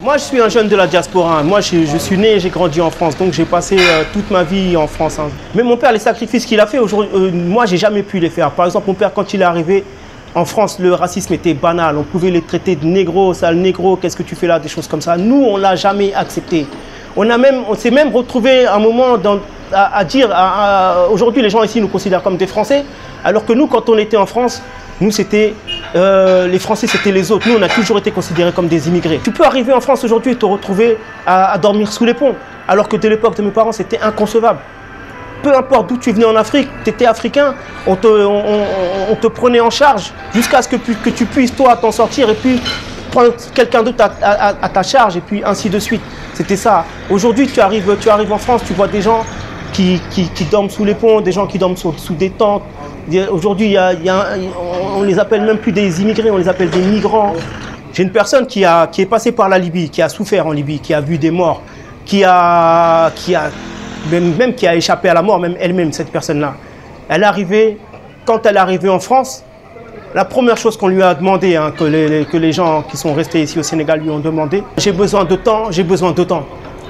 Moi, je suis un jeune de la diaspora. Moi, je suis né, j'ai grandi en France, donc j'ai passé toute ma vie en France. Mais mon père, les sacrifices qu'il a fait, aujourd'hui, moi, j'ai jamais pu les faire. Par exemple, mon père, quand il est arrivé en France, le racisme était banal. On pouvait les traiter de négro, sale négro, qu'est-ce que tu fais là, des choses comme ça. Nous, on l'a jamais accepté. On s'est même retrouvé un moment à dire, aujourd'hui, les gens ici nous considèrent comme des Français, alors que nous, quand on était en France, nous, c'était les Français, c'était les autres. Nous, on a toujours été considérés comme des immigrés. Tu peux arriver en France aujourd'hui et te retrouver à dormir sous les ponts, alors que de l'époque de mes parents, c'était inconcevable. Peu importe d'où tu venais en Afrique, tu étais africain, on te prenait en charge jusqu'à ce que tu puisses, toi, t'en sortir et puis prendre quelqu'un d'autre à ta charge et puis ainsi de suite. C'était ça. Aujourd'hui, tu arrives en France, tu vois des gens qui dorment sous les ponts, des gens qui dorment sous des tentes. Aujourd'hui, on les appelle même plus des immigrés, on les appelle des migrants. J'ai une personne qui est passée par la Libye, qui a souffert en Libye, qui a vu des morts, qui a échappé à la mort, même elle-même, cette personne-là. Quand elle est arrivée en France, la première chose qu'on lui a demandé, que les gens qui sont restés ici au Sénégal lui ont demandé, j'ai besoin de temps, j'ai besoin de temps.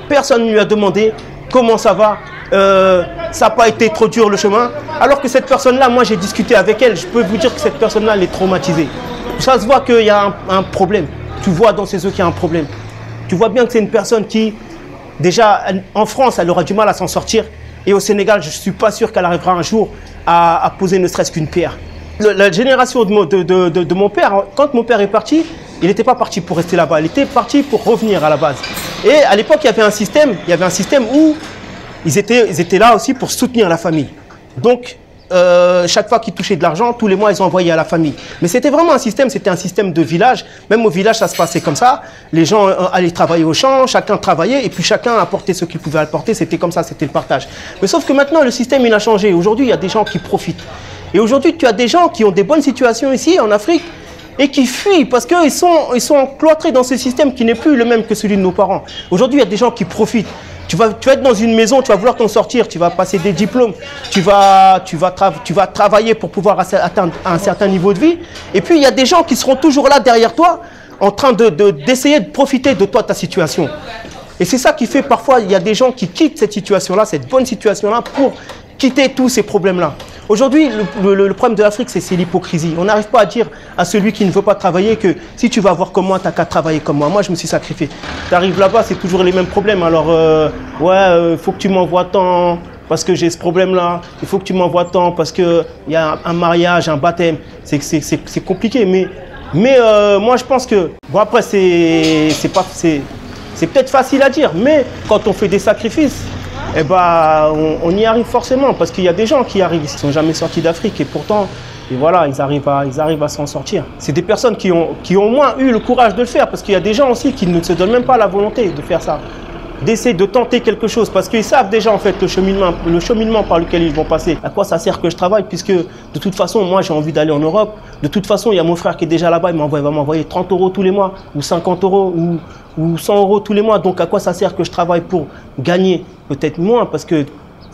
Personne ne lui a demandé comment ça va, ça n'a pas été trop dur le chemin. Alors que cette personne-là, moi j'ai discuté avec elle, je peux vous dire que cette personne-là, elle est traumatisée. Ça se voit qu'il y a un problème. Tu vois dans ses yeux qu'il y a un problème. Tu vois bien que c'est une personne qui, déjà, en France, elle aura du mal à s'en sortir. Et au Sénégal, je ne suis pas sûr qu'elle arrivera un jour à poser ne serait-ce qu'une pierre. La génération de mon père, quand mon père est parti, il n'était pas parti pour rester là-bas, il était parti pour revenir à la base. Et à l'époque, il y avait un système où ils étaient là aussi pour soutenir la famille. Donc, chaque fois qu'ils touchaient de l'argent, tous les mois, ils envoyaient à la famille. Mais c'était vraiment c'était un système de village. Même au village, ça se passait comme ça. Les gens allaient travailler au champ, chacun travaillait, et puis chacun apportait ce qu'il pouvait apporter. C'était comme ça, c'était le partage. Mais sauf que maintenant, le système, il a changé. Aujourd'hui, il y a des gens qui profitent. Et aujourd'hui, tu as des gens qui ont des bonnes situations ici, en Afrique, et qui fuient parce qu'ils sont cloîtrés dans ce système qui n'est plus le même que celui de nos parents. Aujourd'hui, il y a des gens qui profitent. Tu vas être dans une maison, tu vas vouloir t'en sortir, tu vas passer des diplômes, tu vas travailler pour pouvoir atteindre un certain niveau de vie. Et puis, il y a des gens qui seront toujours là derrière toi, en train d'essayer de profiter de toi, ta situation. Et c'est ça qui fait parfois, il y a des gens qui quittent cette situation-là, cette bonne situation-là, pour quitter tous ces problèmes-là. Aujourd'hui, le problème de l'Afrique, c'est l'hypocrisie. On n'arrive pas à dire à celui qui ne veut pas travailler que si tu vas avoir comme moi, tu n'as qu'à travailler comme moi. Moi, je me suis sacrifié. Tu arrives là-bas, c'est toujours les mêmes problèmes. Alors, il faut que tu m'envoies tant parce que j'ai ce problème-là. Il faut que tu m'envoies tant parce qu'il y a un mariage, un baptême. C'est compliqué. Mais moi, je pense que... Bon, après, c'est peut-être facile à dire. Mais quand on fait des sacrifices... Eh ben, on y arrive forcément parce qu'il y a des gens qui arrivent, ils ne sont jamais sortis d'Afrique et pourtant, voilà, ils arrivent à s'en sortir. C'est des personnes qui ont au moins eu le courage de le faire parce qu'il y a des gens aussi qui ne se donnent même pas la volonté de faire ça, d'essayer de tenter quelque chose parce qu'ils savent déjà en fait le cheminement par lequel ils vont passer. À quoi ça sert que je travaille puisque de toute façon, moi j'ai envie d'aller en Europe. De toute façon, il y a mon frère qui est déjà là-bas, il va m'envoyer 30 € tous les mois ou 50 € ou 100 € tous les mois. Donc à quoi ça sert que je travaille pour gagner peut-être moins parce que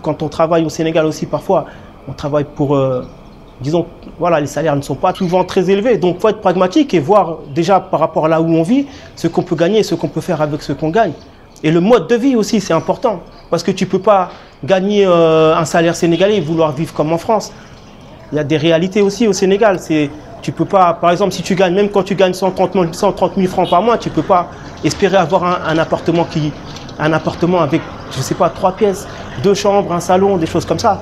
quand on travaille au Sénégal aussi parfois, on travaille pour, disons, voilà, les salaires ne sont pas souvent très élevés. Donc il faut être pragmatique et voir déjà par rapport à là où on vit, ce qu'on peut gagner et ce qu'on peut faire avec ce qu'on gagne. Et le mode de vie aussi, c'est important parce que tu ne peux pas gagner un salaire sénégalais et vouloir vivre comme en France. Il y a des réalités aussi au Sénégal. Tu peux pas, par exemple, si tu gagnes, même quand tu gagnes 130 000 francs par mois, tu ne peux pas espérer avoir un appartement avec, je ne sais pas, 3 pièces, 2 chambres, un salon, des choses comme ça.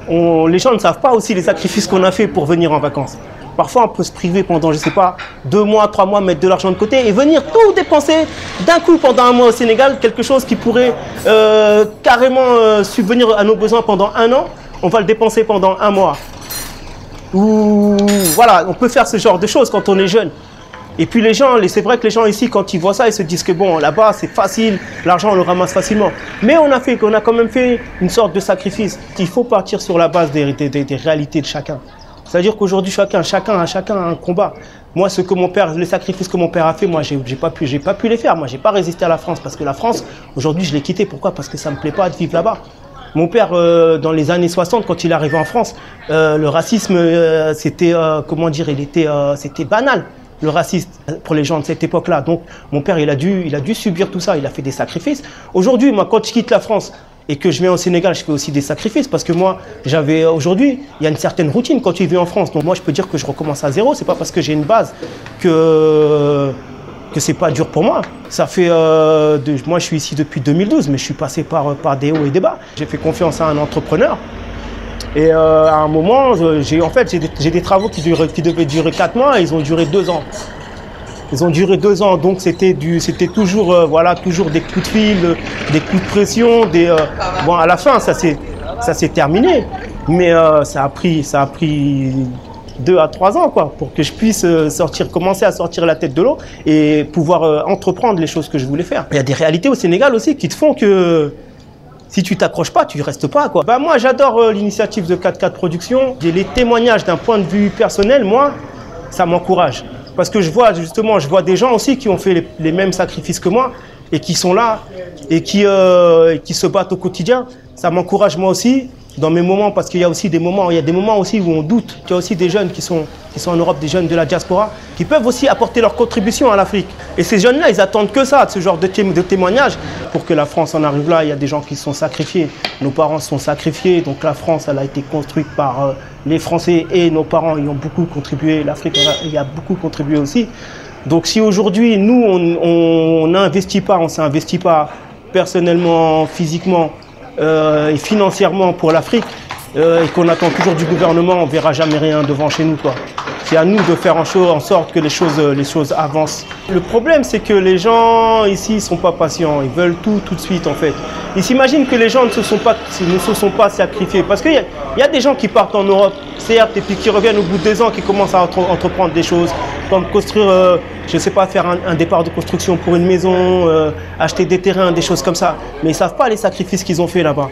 Les gens ne savent pas aussi les sacrifices qu'on a fait pour venir en vacances. Parfois, on peut se priver pendant, je ne sais pas, 2 mois, 3 mois, mettre de l'argent de côté et venir tout dépenser d'un coup pendant un mois au Sénégal, quelque chose qui pourrait carrément subvenir à nos besoins pendant 1 an. On va le dépenser pendant 1 mois. Ou voilà, on peut faire ce genre de choses quand on est jeune. Et puis les gens, c'est vrai que les gens ici, quand ils voient ça, ils se disent que bon, là-bas, c'est facile, l'argent, on le ramasse facilement. Mais on a quand même fait une sorte de sacrifice. Il faut partir sur la base des réalités de chacun. C'est-à-dire qu'aujourd'hui, chacun a un combat. Moi, les sacrifices que mon père a fait, moi, j'ai pas pu les faire. Moi, j'ai pas résisté à la France parce que la France, aujourd'hui, je l'ai quittée. Pourquoi? Parce que ça me plaît pas de vivre là-bas. Mon père, dans les années 60, quand il est arrivé en France, le racisme, c'était, comment dire, c'était banal. le racisme pour les gens de cette époque-là. Donc mon père, il a dû subir tout ça, il a fait des sacrifices. Aujourd'hui, moi, quand je quitte la France et que je viens au Sénégal, je fais aussi des sacrifices parce que moi, aujourd'hui, il y a une certaine routine quand tu vis en France. Donc moi, je peux dire que je recommence à zéro. C'est pas parce que j'ai une base que c'est pas dur pour moi. Ça fait, moi je suis ici depuis 2012, mais je suis passé par des hauts et des bas. J'ai fait confiance à un entrepreneur. Et à un moment, j'ai des travaux qui devaient durer 4 mois, et ils ont duré 2 ans. Ils ont duré 2 ans, donc c'était toujours, toujours des coups de fil, des coups de pression. Bon, à la fin, ça s'est terminé, mais ça a pris 2 à 3 ans quoi, pour que je puisse commencer à sortir la tête de l'eau et pouvoir entreprendre les choses que je voulais faire. Il y a des réalités au Sénégal aussi qui te font que si tu t'accroches pas, tu restes pas quoi. Bah, moi j'adore l'initiative de 4-4 Productions. Les témoignages d'un point de vue personnel, moi, ça m'encourage. Parce que je vois des gens aussi qui ont fait les mêmes sacrifices que moi et qui sont là et qui se battent au quotidien. Ça m'encourage moi aussi dans mes moments, parce qu'il y a aussi des moments aussi où on doute. Il y a aussi des jeunes qui sont en Europe, des jeunes de la diaspora, qui peuvent aussi apporter leur contribution à l'Afrique. Et ces jeunes-là, ils attendent que ça, ce genre de témoignages. Pour que la France en arrive là, il y a des gens qui se sont sacrifiés. Nos parents se sont sacrifiés, donc la France, elle a été construite par les Français et nos parents y ont beaucoup contribué. L'Afrique y a beaucoup contribué aussi. Donc si aujourd'hui, nous, on n'investit pas, on ne s'investit pas personnellement, physiquement, et financièrement pour l'Afrique, et qu'on attend toujours du gouvernement, on ne verra jamais rien devant chez nous quoi. C'est à nous de faire en sorte que les choses avancent. Le problème, c'est que les gens ici ne sont pas patients, ils veulent tout de suite en fait. Ils s'imaginent que les gens ne se sont pas sacrifiés, parce qu'il y a des gens qui partent en Europe, certes, et puis qui reviennent au bout de 2 ans, qui commencent à entreprendre des choses, comme construire, je ne sais pas, faire un départ de construction pour une maison, acheter des terrains, des choses comme ça. Mais ils ne savent pas les sacrifices qu'ils ont fait là-bas.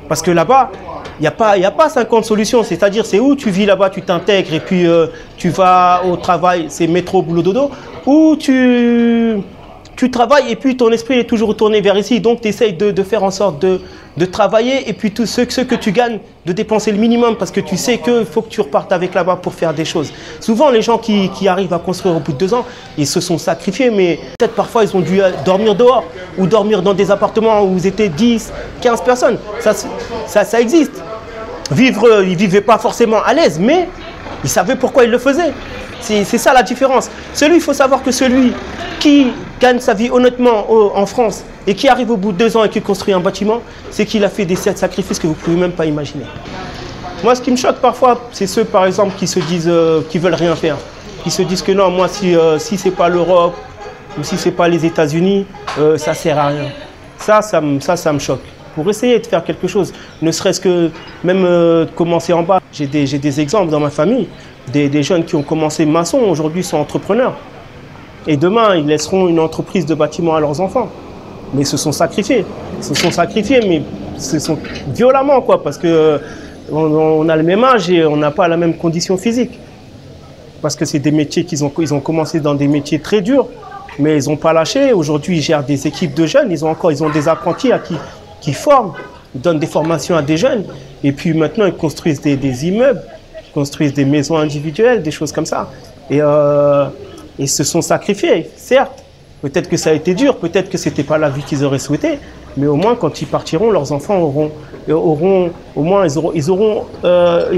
Parce que là-bas, il n'y a pas 50 solutions. C'est-à-dire, c'est où tu vis là-bas, tu t'intègres et puis tu vas au travail, c'est métro, boulot, dodo, ou tu travailles et puis ton esprit est toujours tourné vers ici. Donc, tu essayes de faire en sorte de travailler et puis tout ce que tu gagnes, de dépenser le minimum parce que tu sais qu'il faut que tu repartes avec là-bas pour faire des choses. Souvent, les gens qui arrivent à construire au bout de 2 ans, ils se sont sacrifiés, mais peut-être parfois, ils ont dû dormir dehors ou dormir dans des appartements où ils étaient 10, 15 personnes. Ça existe. Ils ne vivaient pas forcément à l'aise, mais ils savaient pourquoi ils le faisaient. C'est ça la différence. Il faut savoir que celui qui gagne sa vie honnêtement en France et qui arrive au bout de 2 ans et qui construit un bâtiment, c'est qu'il a fait des sacrifices que vous ne pouvez même pas imaginer. Moi, ce qui me choque parfois, c'est ceux, par exemple, qui se disent qui veulent rien faire. Qui se disent que non, moi, si ce n'est pas l'Europe ou si ce n'est pas les États-Unis, ça ne sert à rien. Ça me choque. Pour essayer de faire quelque chose, ne serait-ce que même commencer en bas. J'ai des exemples dans ma famille, des jeunes qui ont commencé maçons, aujourd'hui sont entrepreneurs. Et demain, ils laisseront une entreprise de bâtiment à leurs enfants. Mais ils se sont sacrifiés. Ils se sont sacrifiés, mais ce sont violemment, quoi, parce qu'on a le même âge et on n'a pas la même condition physique. Parce que c'est des métiers ils ont commencé dans des métiers très durs, mais ils n'ont pas lâché. Aujourd'hui, ils gèrent des équipes de jeunes, ils ont des apprentis qui forment, ils donnent des formations à des jeunes. Et puis maintenant, ils construisent des immeubles, ils construisent des maisons individuelles, des choses comme ça. Et se sont sacrifiés, certes. Peut-être que ça a été dur, peut-être que ce n'était pas la vie qu'ils auraient souhaité, mais au moins quand ils partiront, leurs enfants ils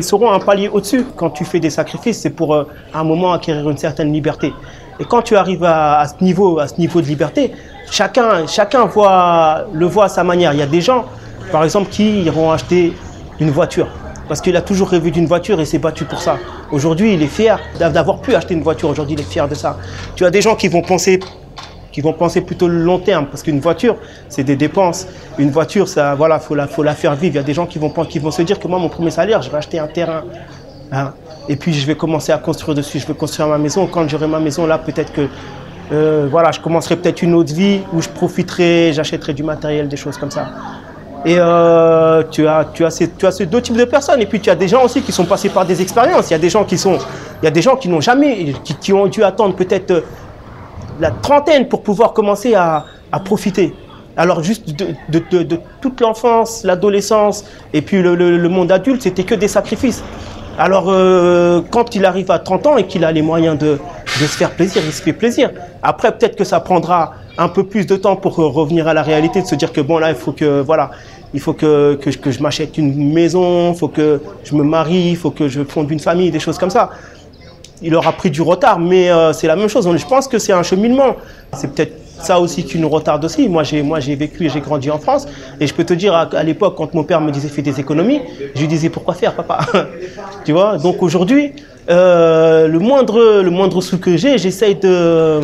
seront un palier au-dessus. Quand tu fais des sacrifices, c'est pour à un moment acquérir une certaine liberté. Et quand tu arrives à ce niveau de liberté, chacun le voit à sa manière. Il y a des gens, par exemple, qui iront acheter une voiture. Parce qu'il a toujours rêvé d'une voiture et s'est battu pour ça. Aujourd'hui, il est fier d'avoir pu acheter une voiture. Aujourd'hui, il est fier de ça. Tu as des gens qui vont penser plutôt le long terme. Parce qu'une voiture, c'est des dépenses. Une voiture, ça, voilà, faut la faire vivre. Il y a des gens qui vont se dire que moi, mon premier salaire, je vais acheter un terrain. Hein, et puis, je vais commencer à construire dessus. Je vais construire ma maison. Quand j'aurai ma maison, là, peut-être que je commencerai peut-être une autre vie où je profiterai, j'achèterai du matériel, des choses comme ça. Et tu as ces 2 types de personnes. Et puis tu as des gens aussi qui sont passés par des expériences. Il y a des gens qui n'ont jamais, qui ont dû attendre peut-être la trentaine pour pouvoir commencer à profiter. Alors juste de toute l'enfance, l'adolescence et puis le monde adulte, c'était que des sacrifices. Alors quand il arrive à 30 ans et qu'il a les moyens de de se faire plaisir, il se fait plaisir. Après, peut-être que ça prendra un peu plus de temps pour revenir à la réalité, de se dire que bon là, il faut que voilà, il faut que je m'achète une maison, il faut que je me marie, il faut que je fonde une famille, des choses comme ça. Il aura pris du retard, mais c'est la même chose. Je pense que c'est un cheminement. C'est peut-être ça aussi qui nous retarde aussi. Moi, j'ai vécu et j'ai grandi en France. Et je peux te dire, à l'époque, quand mon père me disait « fais des économies », je lui disais « pourquoi faire, papa ?» Tu vois. Donc aujourd'hui, le moindre sou que j'ai, j'essaye de...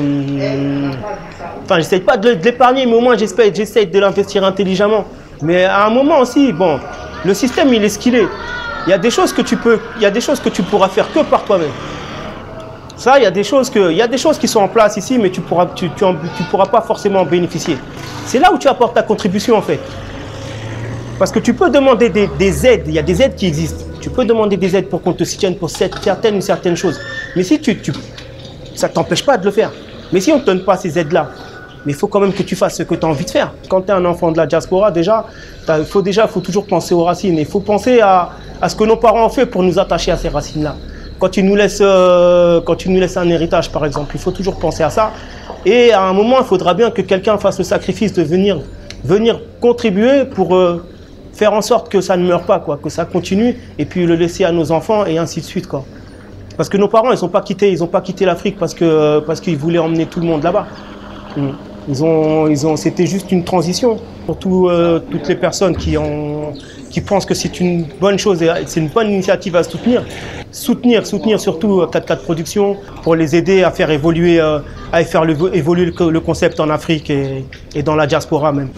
Enfin, j'essaye pas de l'épargner, mais au moins j'essaye de l'investir intelligemment. Mais à un moment aussi, bon, le système, il est ce qu'il est. Il y a des choses que tu pourras faire que par toi-même. Ça, il y a des choses qui sont en place ici, mais tu pourras pas forcément en bénéficier. C'est là où tu apportes ta contribution, en fait. Parce que tu peux demander des aides, il y a des aides qui existent. Tu peux demander des aides pour qu'on te soutienne pour certaines choses. Mais si ça ne t'empêche pas de le faire. Mais si on ne te donne pas ces aides-là, mais il faut quand même que tu fasses ce que tu as envie de faire. Quand tu es un enfant de la diaspora, il faut toujours penser aux racines. Il faut penser à ce que nos parents ont fait pour nous attacher à ces racines-là. Quand tu nous laisses un héritage, par exemple, il faut toujours penser à ça. Et à un moment, il faudra bien que quelqu'un fasse le sacrifice de venir contribuer pour faire en sorte que ça ne meure pas, quoi, que ça continue, et puis le laisser à nos enfants, et ainsi de suite, quoi. Parce que nos parents, ils n'ont pas quitté l'Afrique parce qu'ils voulaient emmener tout le monde là-bas. C'était juste une transition. Surtout toutes les personnes qui pensent que c'est une bonne chose et c'est une bonne initiative à soutenir surtout 4x4 Production pour les aider à faire évoluer, évoluer le concept en Afrique et dans la diaspora même.